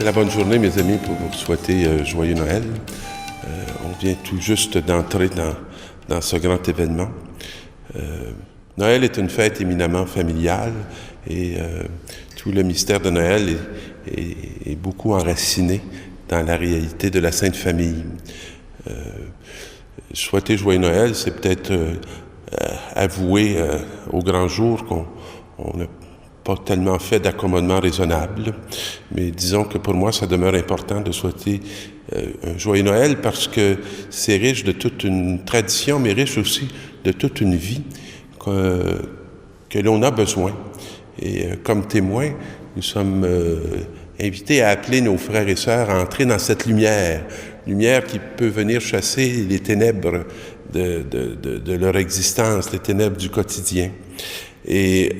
C'est la bonne journée, mes amis, pour vous souhaiter joyeux Noël. On vient tout juste d'entrer dans ce grand événement. Noël est une fête éminemment familiale et tout le mystère de Noël est beaucoup enraciné dans la réalité de la Sainte Famille. Souhaiter joyeux Noël, c'est peut-être avouer au grand jour qu'on n'a pas tellement fait d'accommodement raisonnable, mais disons que pour moi, ça demeure important de souhaiter un joyeux Noël parce que c'est riche de toute une tradition, mais riche aussi de toute une vie que l'on a besoin. Et comme témoin, nous sommes invités à appeler nos frères et sœurs à entrer dans cette lumière qui peut venir chasser les ténèbres de leur existence, les ténèbres du quotidien, et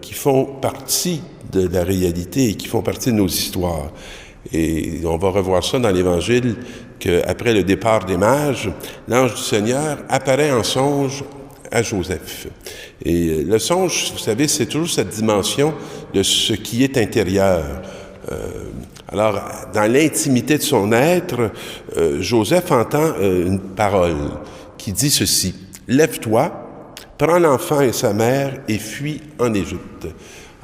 qui font partie de la réalité et qui font partie de nos histoires. Et on va revoir ça dans l'Évangile, qu'après le départ des mages, l'ange du Seigneur apparaît en songe à Joseph. Et le songe, vous savez, c'est toujours cette dimension de ce qui est intérieur. Alors, dans l'intimité de son être, Joseph entend une parole qui dit ceci: « Lève-toi, prends l'enfant et sa mère et fuis en Égypte. »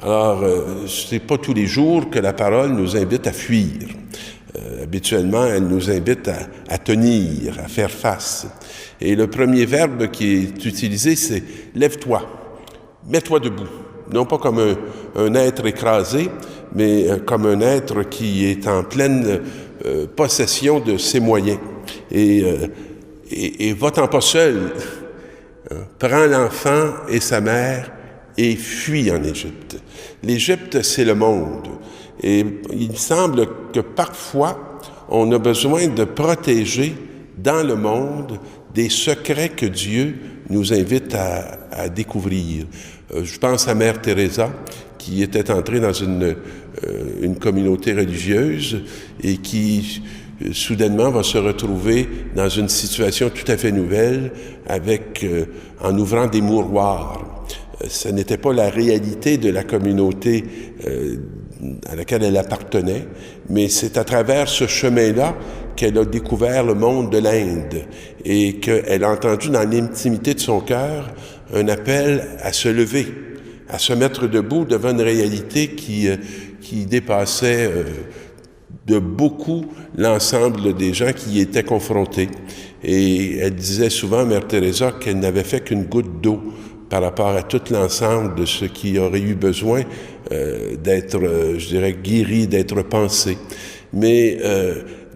Alors, c'est pas tous les jours que la parole nous invite à fuir. Habituellement, elle nous invite à tenir, à faire face. Et le premier verbe qui est utilisé, c'est « lève-toi, mets-toi debout ». Non pas comme un être écrasé, mais comme un être qui est en pleine possession de ses moyens. Et va-t'en pas seul. Prends l'enfant et sa mère et fuis en Égypte. L'Égypte, c'est le monde. Et il me semble que parfois, on a besoin de protéger dans le monde des secrets que Dieu nous invite à découvrir. Je pense à Mère Teresa, qui était entrée dans une communauté religieuse et qui soudainement va se retrouver dans une situation tout à fait nouvelle en ouvrant des mouroirs. Ce n'était pas la réalité de la communauté à laquelle elle appartenait, mais c'est à travers ce chemin-là qu'elle a découvert le monde de l'Inde et qu'elle a entendu dans l'intimité de son cœur un appel à se lever, à se mettre debout devant une réalité qui dépassait de beaucoup l'ensemble des gens qui y étaient confrontés. Et elle disait souvent, Mère Teresa, qu'elle n'avait fait qu'une goutte d'eau par rapport à tout l'ensemble de ce qui aurait eu besoin d'être, je dirais, guéri, d'être pensé. Mais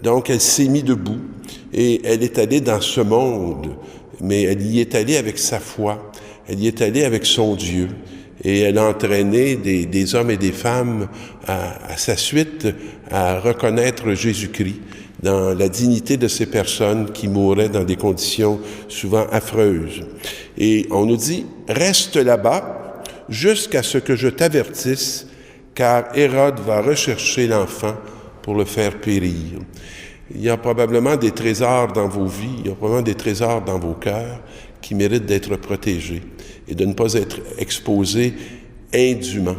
donc, elle s'est mise debout et elle est allée dans ce monde, mais elle y est allée avec sa foi, elle y est allée avec son Dieu. Et elle a entraîné des hommes et des femmes à sa suite à reconnaître Jésus-Christ dans la dignité de ces personnes qui mouraient dans des conditions souvent affreuses. Et on nous dit, reste là-bas jusqu'à ce que je t'avertisse, car Hérode va rechercher l'enfant pour le faire périr. Il y a probablement des trésors dans vos vies, il y a probablement des trésors dans vos cœurs qui méritent d'être protégés et de ne pas être exposés indûment.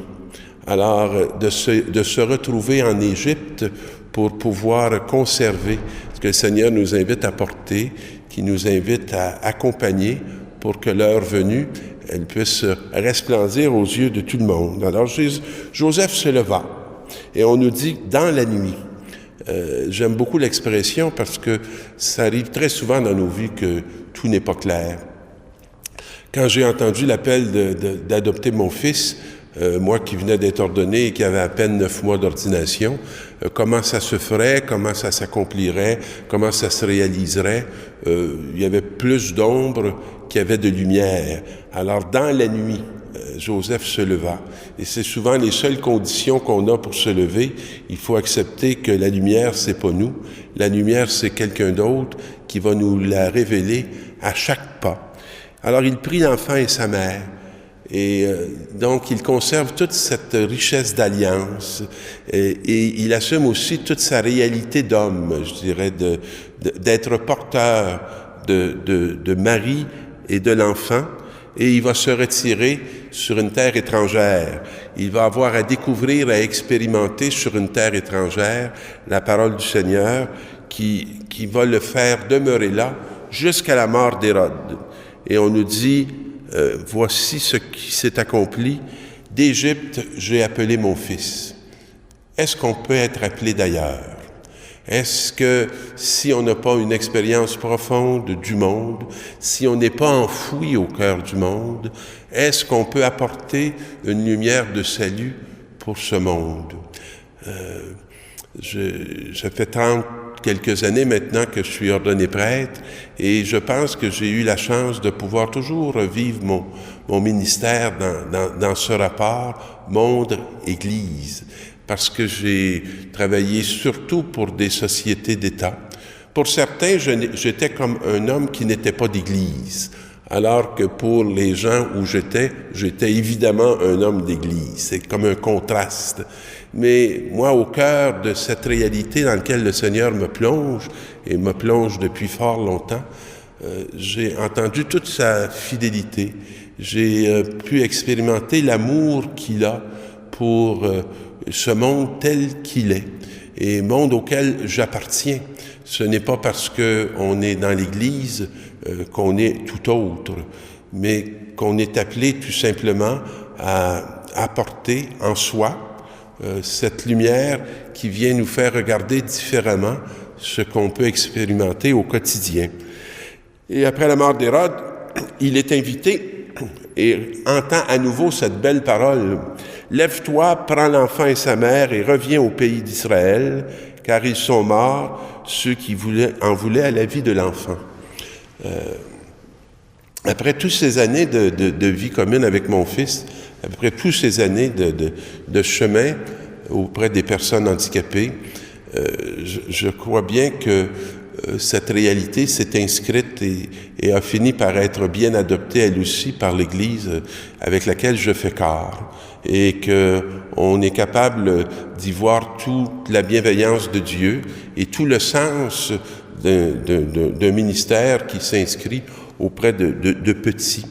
Alors, de se retrouver en Égypte pour pouvoir conserver ce que le Seigneur nous invite à porter, qui nous invite à accompagner pour que l'heure venue, elle puisse resplendir aux yeux de tout le monde. Alors, Joseph se leva et on nous dit « dans la nuit ». J'aime beaucoup l'expression parce que ça arrive très souvent dans nos vies que tout n'est pas clair. Quand j'ai entendu l'appel d'adopter mon fils, moi qui venais d'être ordonné et qui avait à peine 9 mois d'ordination, comment ça se ferait, comment ça s'accomplirait, comment ça se réaliserait, il y avait plus d'ombre qu'il y avait de lumière. Alors, dans la nuit, Joseph se leva. Et c'est souvent les seules conditions qu'on a pour se lever. Il faut accepter que la lumière, c'est pas nous. La lumière, c'est quelqu'un d'autre qui va nous la révéler à chaque pas. Alors, il prit l'enfant et sa mère. Et donc, il conserve toute cette richesse d'alliance et il assume aussi toute sa réalité d'homme, je dirais, d'être porteur de Marie et de l'enfant. et il va se retirer sur une terre étrangère. Il va avoir à découvrir, à expérimenter sur une terre étrangère la parole du Seigneur qui va le faire demeurer là jusqu'à la mort d'Hérode. Et on nous dit, voici ce qui s'est accompli, d'Égypte j'ai appelé mon fils. Est-ce qu'on peut être appelé d'ailleurs? Est-ce que si on n'a pas une expérience profonde du monde, si on n'est pas enfoui au cœur du monde, est-ce qu'on peut apporter une lumière de salut pour ce monde? Ça fait quelques années maintenant que je suis ordonné prêtre et je pense que j'ai eu la chance de pouvoir toujours vivre mon ministère dans ce rapport monde-Église. Parce que j'ai travaillé surtout pour des sociétés d'État. Pour certains, j'étais comme un homme qui n'était pas d'Église, alors que pour les gens où j'étais évidemment un homme d'Église. C'est comme un contraste. Mais moi, au cœur de cette réalité dans laquelle le Seigneur me plonge, et me plonge depuis fort longtemps, j'ai entendu toute sa fidélité. J'ai pu expérimenter l'amour qu'il a pour ce monde tel qu'il est, et monde auquel j'appartiens. Ce n'est pas parce qu'on est dans l'Église qu'on est tout autre, mais qu'on est appelé tout simplement à apporter en soi cette lumière qui vient nous faire regarder différemment ce qu'on peut expérimenter au quotidien. Et après la mort d'Hérode, il est invité et entend à nouveau cette belle parole. « Lève-toi, prends l'enfant et sa mère et reviens au pays d'Israël, car ils sont morts, ceux qui en voulaient à la vie de l'enfant. » Après toutes ces années de vie commune avec mon fils, après toutes ces années de chemin auprès des personnes handicapées, je crois bien que cette réalité s'est inscrite et a fini par être bien adoptée elle aussi par l'Église avec laquelle je fais corps, et qu'on est capable d'y voir toute la bienveillance de Dieu et tout le sens d'un ministère qui s'inscrit auprès de petits.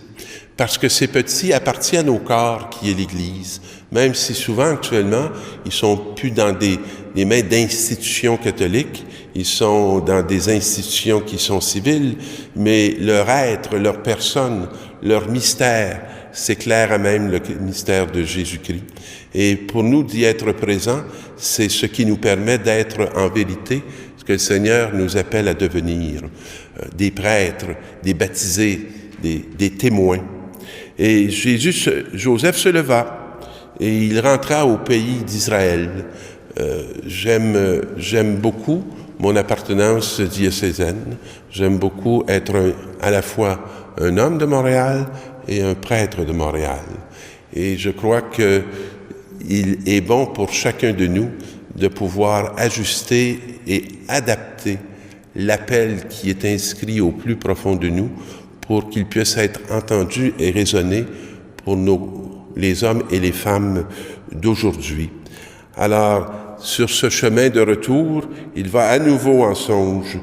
Parce que ces petits appartiennent au corps qui est l'Église, même si souvent actuellement ils sont plus dans des mains d'institutions catholiques, ils sont dans des institutions qui sont civiles, mais leur être, leur personne, leur mystère s'éclaire à même le mystère de Jésus-Christ. Et pour nous d'y être présents, c'est ce qui nous permet d'être en vérité ce que le Seigneur nous appelle à devenir, des prêtres, des baptisés, des témoins. Et Joseph se leva et il rentra au pays d'Israël. J'aime beaucoup mon appartenance diocésaine. J'aime beaucoup être à la fois un homme de Montréal et un prêtre de Montréal. Et je crois qu'il est bon pour chacun de nous de pouvoir ajuster et adapter l'appel qui est inscrit au plus profond de nous pour qu'il puisse être entendu et résonner pour les hommes et les femmes d'aujourd'hui. Alors, sur ce chemin de retour, il va à nouveau en songe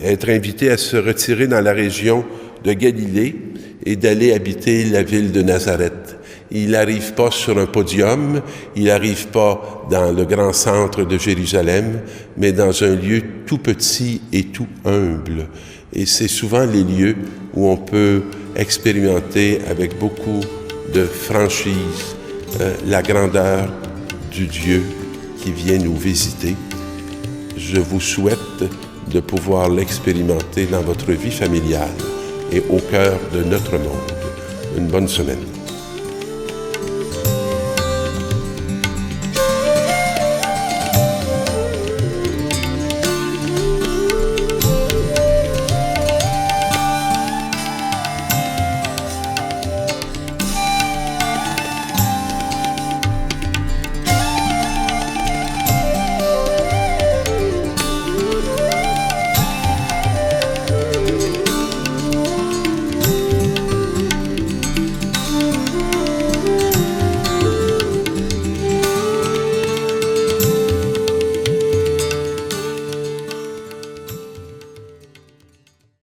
être invité à se retirer dans la région de Galilée et d'aller habiter la ville de Nazareth. Il n'arrive pas sur un podium, il n'arrive pas dans le grand centre de Jérusalem, mais dans un lieu tout petit et tout humble. Et c'est souvent les lieux où on peut expérimenter avec beaucoup de franchise la grandeur du Dieu qui vient nous visiter. Je vous souhaite de pouvoir l'expérimenter dans votre vie familiale et au cœur de notre monde. Une bonne semaine.